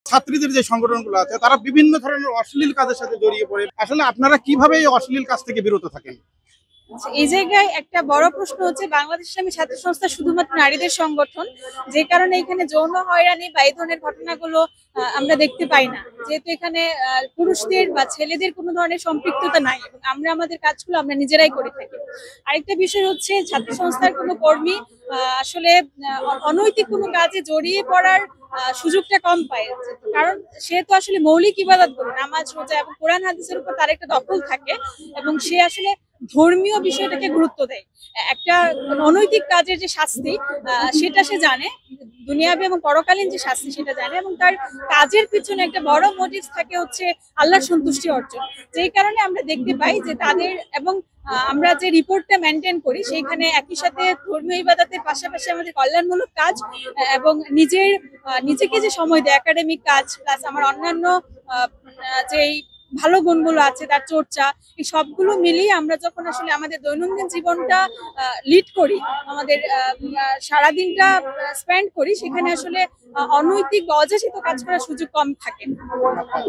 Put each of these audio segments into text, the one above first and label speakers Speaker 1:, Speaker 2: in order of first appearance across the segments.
Speaker 1: ছাত্রীদের যে সংগঠনগুলো আছে তারা বিভিন্ন ধরনের অশ্লীল কাজের সাথে জড়িয়ে পড়ে। আসলে আপনারা কিভাবে এই অশ্লীল কাজ থেকে বিরত থাকেন?
Speaker 2: এই জায়গায় একটা বড় প্রশ্ন হচ্ছে, বাংলাদেশ ইসলামী ছাত্র সংস্থা শুধুমাত্র নারীদের সংগঠন, যে কারণে এখানে যৌন হয়রানি বা এই ধরনের ঘটনাগুলো আমরা দেখতে পাই না, যেহেতু এখানে পুরুষদের বা ছেলেদের কোনো ধরনের সম্পৃক্ততা নাই এবং আমরা আমাদের কাজগুলো আমরা নিজেরাই করে থাকি। আরেকটা বিষয় হচ্ছে, ছাত্র সংস্থার কোনো কর্মী আসলে অনৈতিক কোনো কাজে জড়িয়ে পড়ার সুযোগটা কম পায়, কারণ সে তো আসলে মৌলিক ইবাদত করে নামাজ রোজা এবং কোরআন হাদিসের উপর তার একটা দখল থাকে এবং সে আসলে ধর্মীয় বিষয়টাকে গুরুত্ব দেয়। একটা অনৈতিক কাজের যে শাস্তি সেটা সে জানে, দুনিয়াবী এবং পরকালীন যে শাস্তি সেটা জানে, এবং তার কাজের পিছনে একটা বড় মোটিভ থাকে হচ্ছে আল্লাহর সন্তুষ্টি অর্জন। যেই কারণে আমরা দেখতে পাই যে তাদের এবং আমরা যে রিপোর্টটা মেনটেন করি সেইখানে একই সাথে ধর্মীয় ইবাদতের পাশাপাশি আমাদের কল্যাণমূলক কাজ এবং নিজেকে যে সময় দেয় একাডেমিক কাজ প্লাস আমার অন্যান্য যেই ভালো গুণগুলো আছে তার চর্চা, এই সবগুলো মিলিয়ে আমরা যখন আসলে আমাদের দৈনন্দিন জীবনটা লিড করি, আমাদের সারাদিনটা স্পেন্ড করি, সেখানে আসলে অনৈতিক বা অযাচিত কাজ করার সুযোগ কম থাকে।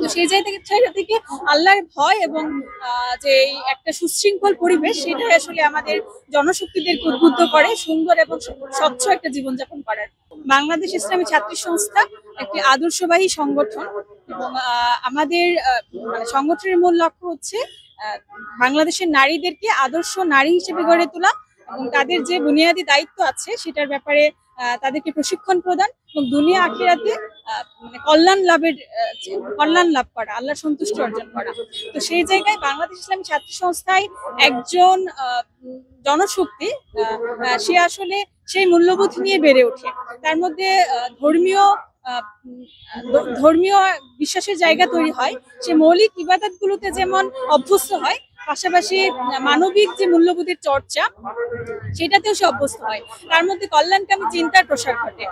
Speaker 2: তো সেই জায়গা থেকে আল্লাহর ভয় এবং যে একটা সুশৃঙ্খল পরিবেশ, সেটাই আসলে আমাদের জনশক্তিদেরকে উদ্বুদ্ধ করে সুন্দর এবং স্বচ্ছ একটা জীবনযাপন করার। বাংলাদেশ ইসলামী ছাত্রী সংস্থা একটি আদর্শবাহী সংগঠন এবং আমাদের মানে সংগঠনের মূল লক্ষ্য হচ্ছে বাংলাদেশের নারীদেরকে আদর্শ নারী হিসেবে গড়ে তোলা এবং তাদের যে বুনিয়াদী দায়িত্ব আছে সেটার ব্যাপারে তাদেরকে প্রশিক্ষণ প্রদান এবং দুনিয়া আখিরাতে মানে কল্যাণ লাভ করা, আল্লাহর সন্তুষ্টি অর্জন করা। তো সেই জায়গায় বাংলাদেশ ইসলামী ছাত্র সংস্থায় একজন জনশক্তি সে আসলে সেই মূল্যবোধ নিয়ে বেড়ে ওঠে। তার মধ্যে ধর্মীয় বিশ্বাসের জায়গা তৈরি হয়, সে মৌলিক ইবাদত গুলোতে যেমন অভ্যস্ত হয়, পাশাপাশি মানবিক যে মূল্যবোধের চর্চা সেটাতেও সে অভ্যস্ত হয়। তার মধ্যে কল্যাণকামী চিন্তার প্রসার ঘটে